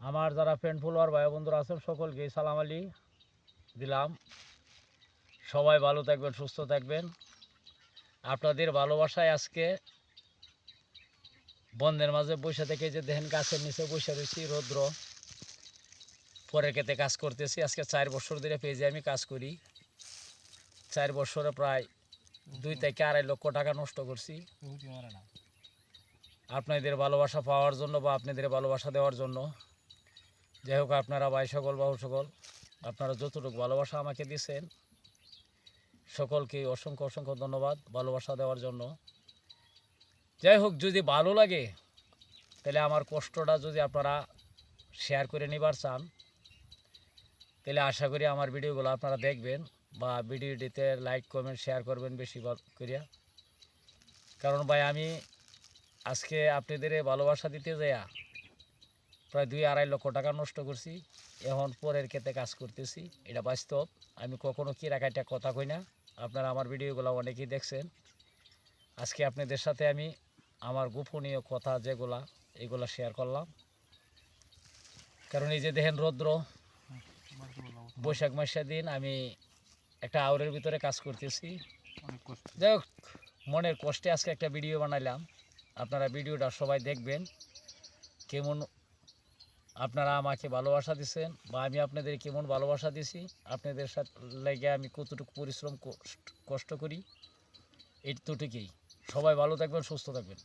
আমার যারা friend follower ভাই বন্ধুরা আছেন সকলকে সালাম আলী দিলাম। সবাই ভালো থাকবেন, সুস্থ থাকবেন। আপনাদের ভালোবাসায় আজকে বন্ধের মাঝে বসে থেকে যে দেখেন গাছের নিচে বসে রয়েছি, রৌদ্র পরের ক্ষেতে কাজ করতেছি। আজকে 4 বছর ধরে পেজে আমি কাজ করি। 4 বছরে প্রায় 2 থেকে 2.5 লক্ষ টাকা নষ্ট করছি আপনাদের ভালোবাসা পাওয়ার জন্য বা আপনাদের ভালোবাসা দেওয়ার জন্য। যাই হোক, আপনারা ভাই সকল বাহু সকল আপনারা যতটুকু ভালোবাসা আমাকে দিচ্ছেন সকলকে অসংখ্য অসংখ্য ধন্যবাদ ভালোবাসা দেওয়ার জন্য। যাই হোক, যদি ভালো লাগে তাহলে আমার কষ্টটা যদি আপনারা শেয়ার করে নিবার চান তাহলে আশা করি আমার ভিডিওগুলো আপনারা দেখবেন বা ভিডিওটিতে লাইক কমেন্ট শেয়ার করবেন বেশি করিয়া। কারণ ভাই আমি আজকে আপনাদের ভালোবাসা দিতে যাইয়া প্রায় 2-2.5 লক্ষ টাকা নষ্ট করছি। এখন পরের ক্ষেতে কাজ করতেছি, এটা বাস্তব। আমি কখনো কিরাকাটা কথা কই না। আপনারা আমার ভিডিওগুলো অনেকেই দেখছেন। আজকে আপনাদের সাথে আমি আমার গোপনীয় কথা যেগুলা এগুলা শেয়ার করলাম। কারণ এই যে দেখেন রৌদ্র, বৈশাখ মাসের দিন আমি একটা আউরের ভিতরে কাজ করতেছি। যাই হোক, মনের কষ্টে আজকে একটা ভিডিও বানাইলাম। আপনারা ভিডিওটা সবাই দেখবেন, কেমন আপনারা আমাকে ভালোবাসা দিচ্ছেন বা আমি আপনাদের কেমন ভালোবাসা দিছি, আপনাদের সাথে লেগে আমি কতটুকু পরিশ্রম কষ্ট করি, এইটুকুই। সবাই ভালো থাকবেন, সুস্থ থাকবেন।